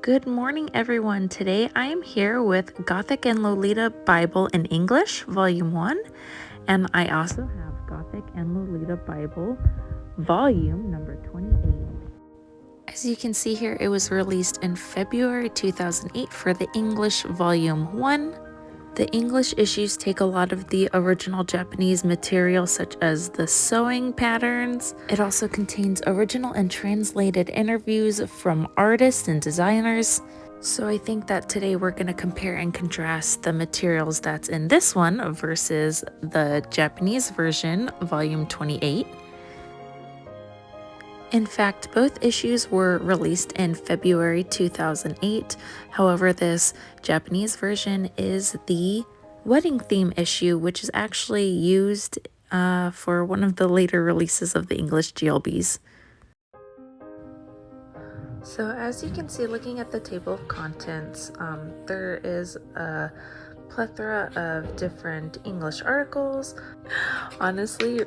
Good morning, everyone. Today I am here with Gothic and Lolita Bible in English, Volume 1, and I also have Gothic and Lolita Bible, Volume number 28. As you can see here, it was released in February 2008 for the English Volume 1. The English issues take a lot of the original Japanese material, such as the sewing patterns. It also contains original and translated interviews from artists and designers. So I think that today we're going to compare and contrast the materials that's in this one versus the Japanese version, volume 28. In fact, both issues were released in February 2008. However, this Japanese version is the wedding theme issue, which is actually used for one of the later releases of the English GLBs. So as you can see, looking at the table of contents, there is a plethora of different English articles. Honestly,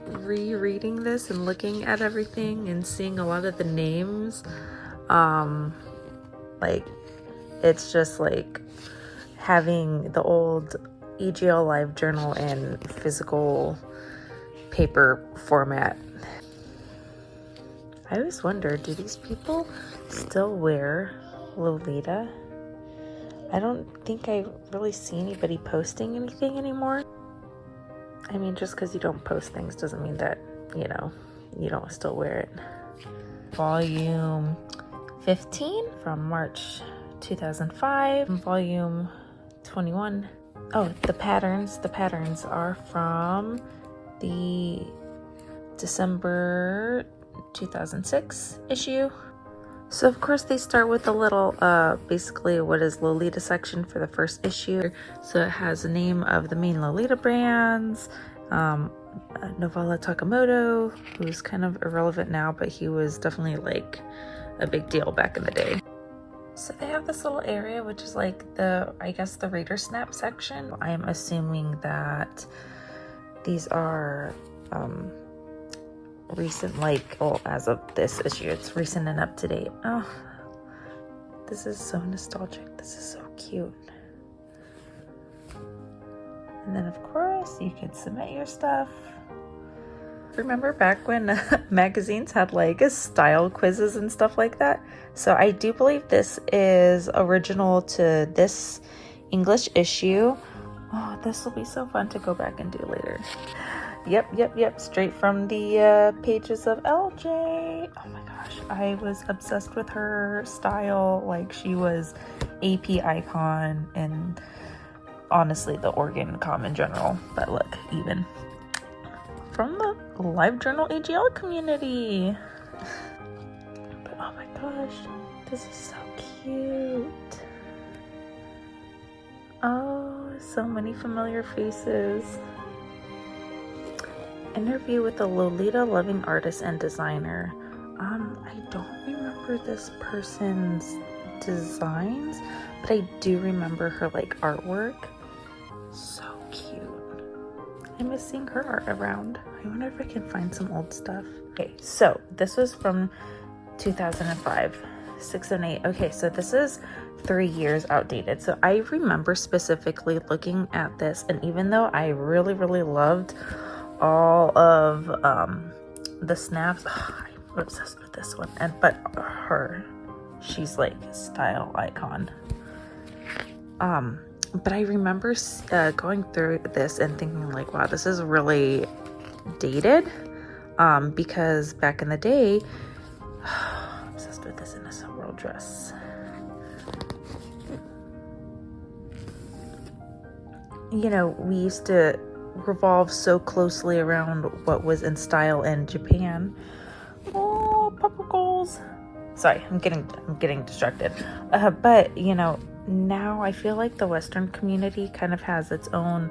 rereading this and looking at everything and seeing a lot of the names, like it's just like having the old EGL Live journal in physical paper format. I always wonder, do these people still wear Lolita? I don't think I really see anybody posting anything anymore. I mean, just because you don't post things doesn't mean that, you don't still wear it. Volume 15 from March 2005. Volume 21. Oh, the patterns. The patterns are from the December 2006 issue. So of course they start with a little basically what is Lolita section for the first issue. So it has the name of the main Lolita brands, Novella Takamoto, who's kind of irrelevant now, but he was definitely like a big deal back in the day. So they have this little area which is like I guess the reader snap section. I am assuming that these are recent, as of this issue, it's recent and up to date. Oh, this is so nostalgic. This is so cute. And then of course you could submit your stuff. Remember back when magazines had like style quizzes and stuff like that? So I do believe this is original to this English issue. Oh, this will be so fun to go back and do later. Yep. Straight from the pages of LJ. Oh my gosh, I was obsessed with her style. Like, she was AP icon, and honestly, the Oregon Com in general. But look, even from the Live Journal AGL community. But oh my gosh, this is so cute. Oh, so many familiar faces. Interview with a Lolita loving artist and designer. I don't remember this person's designs, but I do remember her like artwork. So cute. I miss seeing her art around. I wonder if I can find some old stuff. Okay, so this was from 2005, 6 and 8. Okay, so this is 3 years outdated. So I remember specifically looking at this, and even though I really loved all of the snaps, I'm obsessed with this one. But she's like a style icon. But I remember going through this and thinking like, wow, this is really dated, because back in the day, I'm obsessed with this innocent world dress. We used to revolve so closely around what was in style in Japan. Oh, purple goals. Sorry, I'm getting distracted. But now I feel like the Western community kind of has its own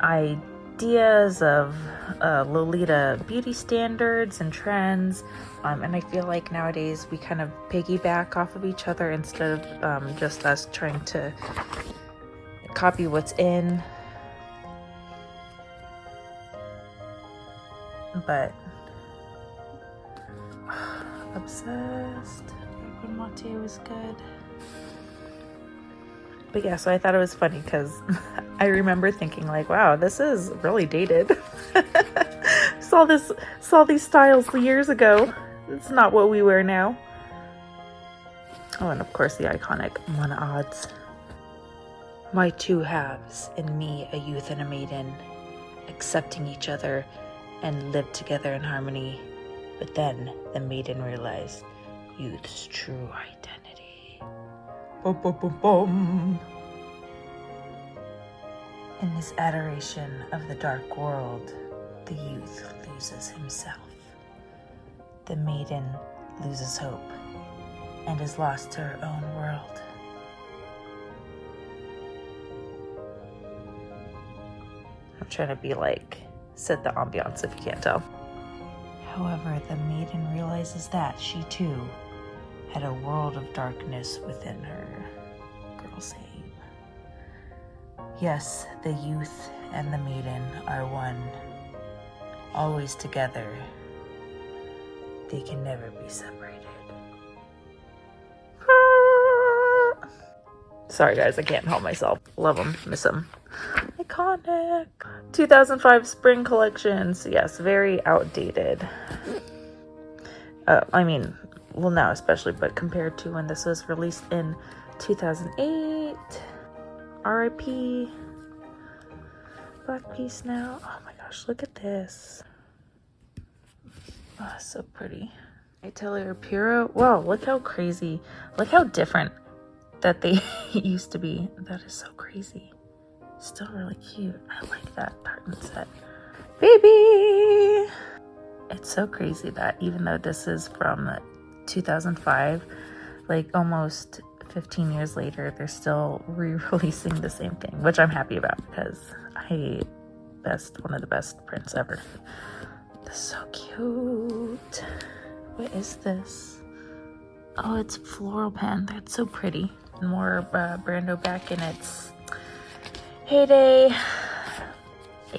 ideas of Lolita beauty standards and trends, and I feel like nowadays we kind of piggyback off of each other instead of just us trying to copy what's in. But obsessed. when mate was good. But yeah, so I thought it was funny because I remember thinking like, wow, this is really dated. saw these styles years ago. It's not what we wear now. Oh, and of course the iconic Mana odds. My two halves, in me a youth and a maiden, accepting each other and lived together in harmony. But then the maiden realized youth's true identity. Bum, bum, bum, bum. In this adoration of the dark world, the youth loses himself. The maiden loses hope and is lost to her own world. I'm trying to be like, set the ambiance if you can't tell. However, the maiden realizes that she too had a world of darkness within her. Girl same. Yes, the youth and the maiden are one. Always together. They can never be separated. Sorry guys, I can't help myself. Love them, miss them. Iconic. 2005 spring collections. Yes, very outdated. I mean, well now especially, but compared to when this was released in 2008. RIP. Black piece now. Oh my gosh, look at this. Oh, so pretty. Atelier Puro. Wow, look how crazy. Look how different that they used to be. That is so crazy. Still really cute. I like that tartan set. Baby! It's so crazy that even though this is from 2005, like almost 15 years later, they're still re-releasing the same thing, which I'm happy about because one of the best prints ever. This is so cute. What is this? Oh, it's floral pen. That's so pretty. More Brando back in its heyday.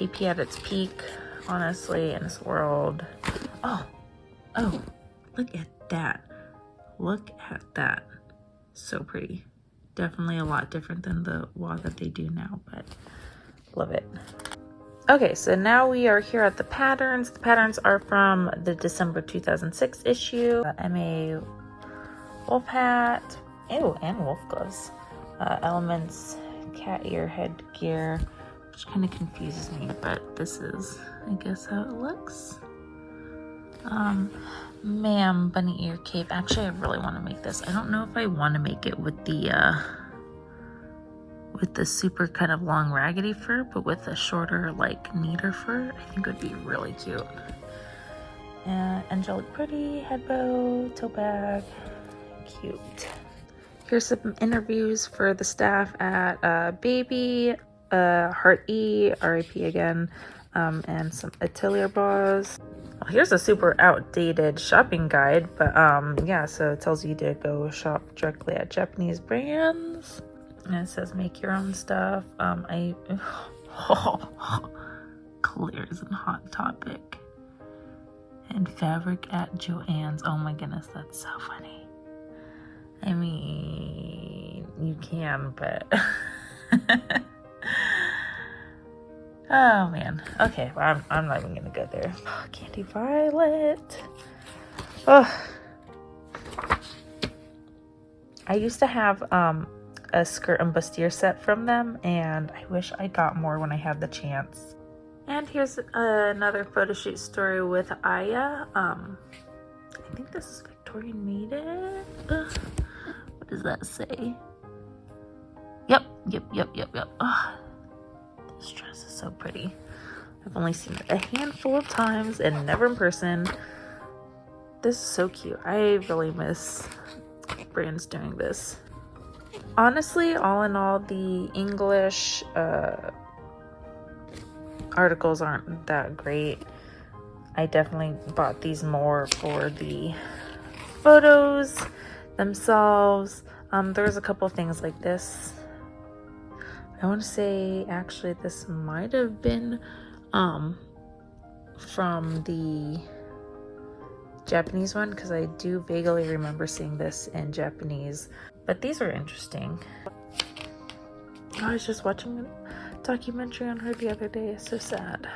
AP at its peak, honestly, in this world. Oh, look at that. Look at that. So pretty. Definitely a lot different than the wall that they do now, but love it. Okay, so now we are here at the patterns. The patterns are from the December 2006 issue. MA wolf hat. Ew, and wolf gloves. Elements, cat ear headgear, which kind of confuses me, but this is, I guess, how it looks. Ma'am bunny ear cape. Actually, I really want to make this. I don't know if I want to make it with the super kind of long raggedy fur, but with a shorter, like, neater fur, I think it would be really cute. Angelic pretty, head bow, tote bag, cute. Here's some interviews for the staff at Baby, Heart E, RIP again, and some Atelier bras. Well, here's a super outdated shopping guide, but yeah, so it tells you to go shop directly at Japanese brands. And it says make your own stuff. Clears and Hot Topic. And fabric at Joann's. Oh my goodness, that's so funny. I mean, you can, but oh man. Okay, well, I'm not even gonna go there. Oh, Candy Violet. Oh, I used to have a skirt and bustier set from them, and I wish I got more when I had the chance. And here's another photo shoot story with Aya. I think this is Victorian Maiden. What does that say? Yep. Oh, this dress is so pretty. I've only seen it a handful of times and never in person. This is so cute. I really miss brands doing this. Honestly, all in all, the English articles aren't that great. I definitely bought these more for the photos themselves. There's a couple things like this. I want to say actually this might have been from the Japanese one because I do vaguely remember seeing this in Japanese. But these are interesting. I was just watching a documentary on her the other day. It's so sad.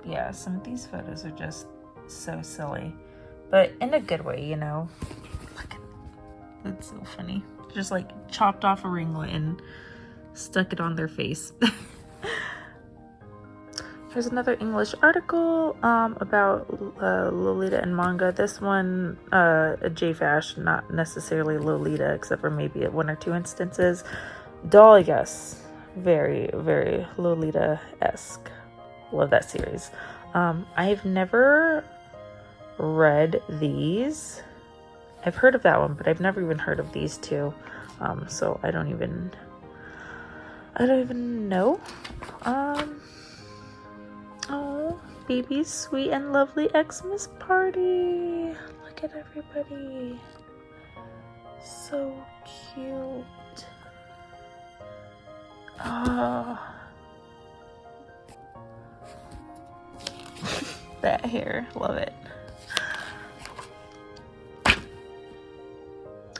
Yeah, some of these photos are just so silly. But in a good way, you know. Look, that's so funny. Just like chopped off a ringlet and stuck it on their face. Here's another English article about Lolita and Manga. This one, a J-Fash, not necessarily Lolita, except for maybe at 1 or 2 instances. Doll, yes. Very, very Lolita-esque. Love that series. I've never read these. I've heard of that one, but I've never even heard of these two. So I don't even know. Oh, baby's sweet and lovely Xmas party. Look at everybody. So cute. Oh. That hair, love it.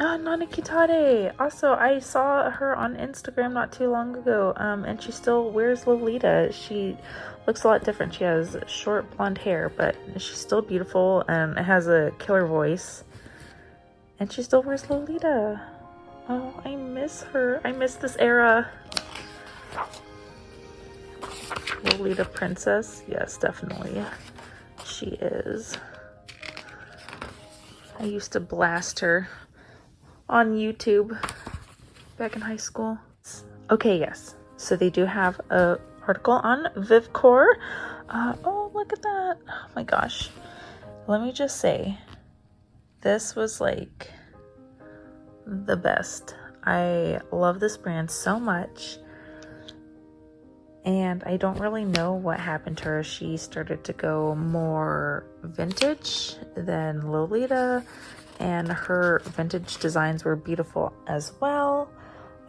Oh, Nana Kitare. Also, I saw her on Instagram not too long ago, and she still wears Lolita. She looks a lot different. She has short blonde hair, but she's still beautiful and has a killer voice. And she still wears Lolita. Oh, I miss her. I miss this era. Lolita princess. Yes, definitely. She is. I used to blast her on YouTube back in high school. Okay, yes. So they do have a article on Vivcore. Oh, look at that. Oh my gosh. Let me just say, this was like the best. I love this brand so much. And I don't really know what happened to her. She started to go more vintage than Lolita. And her vintage designs were beautiful as well.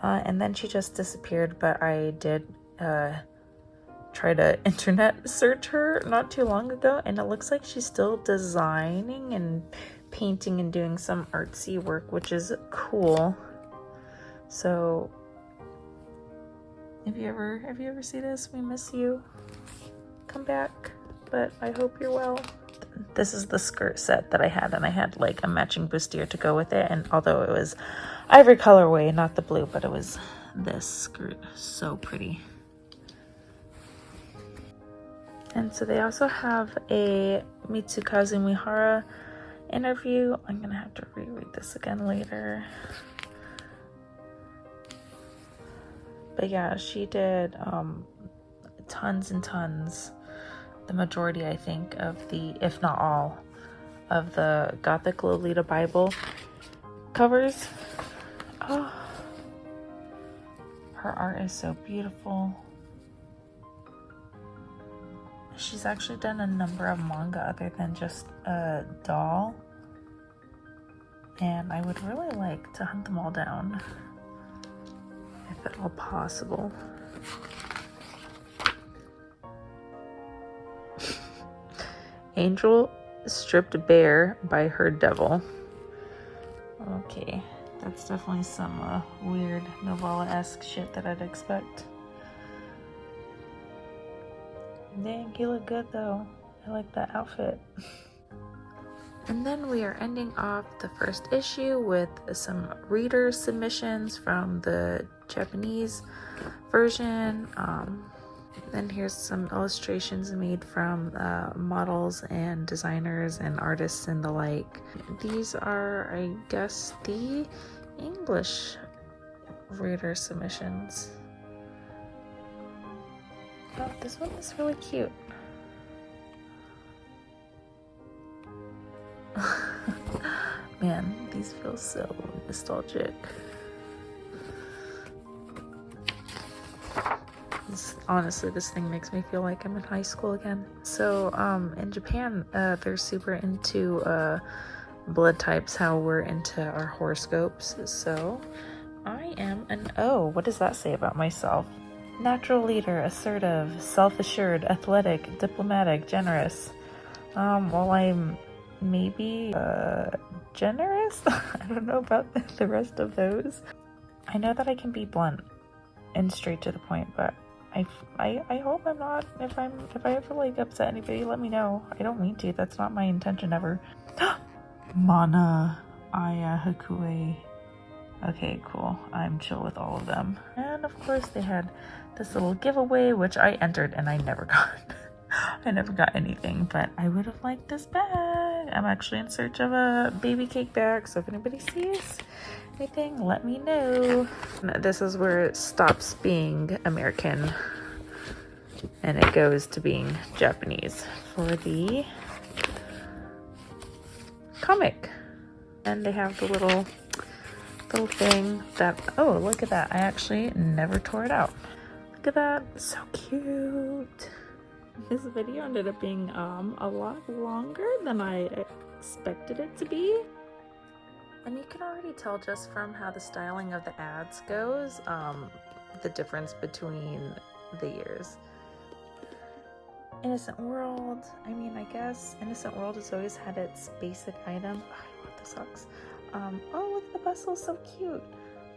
And then she just disappeared. But I did try to internet search her not too long ago. And it looks like she's still designing and painting and doing some artsy work, which is cool. So if you ever see this, we miss you. Come back. But I hope you're well. This is the skirt set that I had, and I had like a matching bustier to go with it. And although it was ivory colorway, not the blue, but it was this skirt. So pretty. And so they also have a Mitsukazu Mihara interview. I'm gonna have to reread this again later. But yeah, she did tons and tons. The majority, I think, of the, if not all, of the Gothic Lolita Bible covers. Oh, her art is so beautiful. She's actually done a number of manga other than just a doll. And I would really like to hunt them all down, if at all possible. Angel stripped bare by her devil. Okay, that's definitely some weird novella-esque shit that I'd expect. Dang, you look good though. I like that outfit. And then we are ending off the first issue with some reader submissions from the Japanese version. Then here's some illustrations made from models and designers and artists and the like. These are, I guess, the English reader submissions. Oh, this one is really cute. Man, these feel so nostalgic. Honestly, this thing makes me feel like I'm in high school again. So, in Japan, they're super into blood types, how we're into our horoscopes. So, I am an O. What does that say about myself? Natural leader, assertive, self-assured, athletic, diplomatic, generous. Well, I'm maybe generous. I don't know about the rest of those. I know that I can be blunt and straight to the point, but I hope I'm not. If I ever like upset anybody, let me know. I don't mean to. That's not my intention ever. Mana, Aya, Hakue. Okay, cool. I'm chill with all of them. And of course they had this little giveaway, which I entered and I never got. I never got anything, but I would have liked this bag. I'm actually in search of a baby cake bag, so if anybody sees anything, let me know. This is where it stops being American and it goes to being Japanese for the comic. And they have the little thing that, oh, look at that. I actually never tore it out. Look at that. So cute. This video ended up being a lot longer than I expected it to be. And you can already tell just from how the styling of the ads goes, the difference between the years. Innocent World, I mean, I guess Innocent World has always had its basic item. Oh, I want the socks. Oh, look at the bustle, so cute.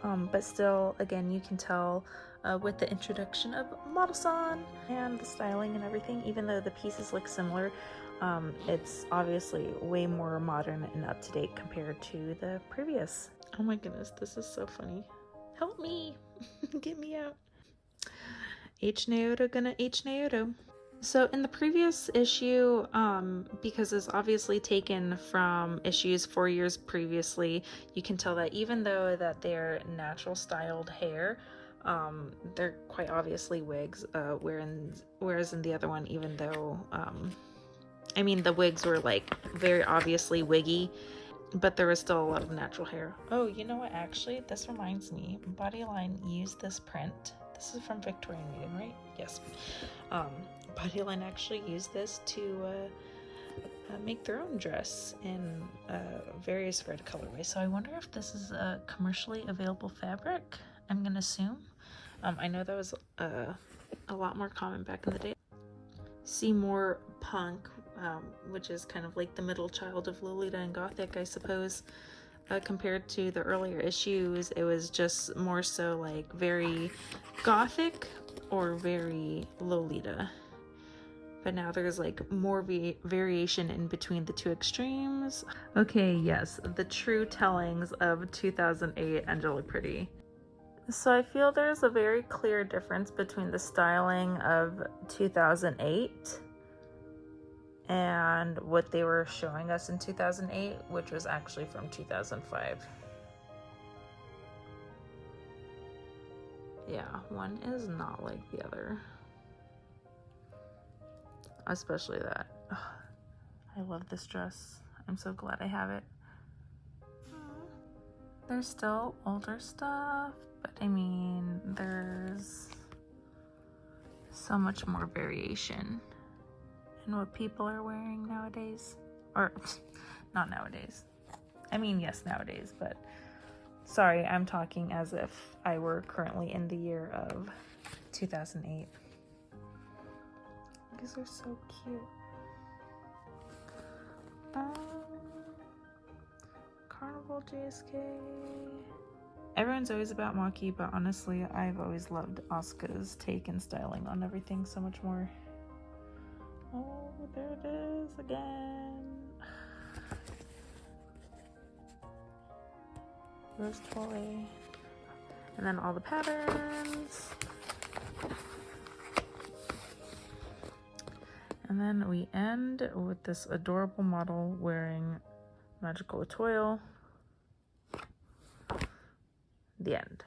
But still, again, you can tell with the introduction of Model-san and the styling and everything, even though the pieces look similar, it's obviously way more modern and up-to-date compared to the previous. Oh my goodness, this is so funny. Help me! Get me out. H Naoto gonna H Naoto. So in the previous issue, because it's obviously taken from issues 4 years previously, you can tell that even though that they're natural styled hair, they're quite obviously wigs, whereas in the other one, even though, I mean, the wigs were like very obviously wiggy, but there was still a lot of natural hair. Oh, you know what, actually, this reminds me, Bodyline used this print. This is from Victorian Meeting, right? Yes. Bodyline actually used this to make their own dress in various red colorways. So I wonder if this is a commercially available fabric. I'm gonna assume. I know that was a lot more common back in the day. Seymour Punk, which is kind of like the middle child of Lolita and Gothic, I suppose. Compared to the earlier issues, it was just more so like very Gothic or very Lolita. But now there's like more variation in between the two extremes. Okay, yes, the true tellings of 2008 Angela Pretty. So I feel there's a very clear difference between the styling of 2008 and what they were showing us in 2008, which was actually from 2005. Yeah, one is not like the other. Especially that. Ugh, I love this dress. I'm so glad I have it. There's still older stuff, but I mean, there's so much more variation in what people are wearing nowadays. Or, not nowadays. I mean, yes, nowadays, but sorry, I'm talking as if I were currently in the year of 2008. These are so cute. Carnival JSK. Everyone's always about Maki, but honestly, I've always loved Asuka's take and styling on everything so much more. Oh, there it is again. Rose toy. And then all the patterns. And then we end with this adorable model wearing magical toil. The end.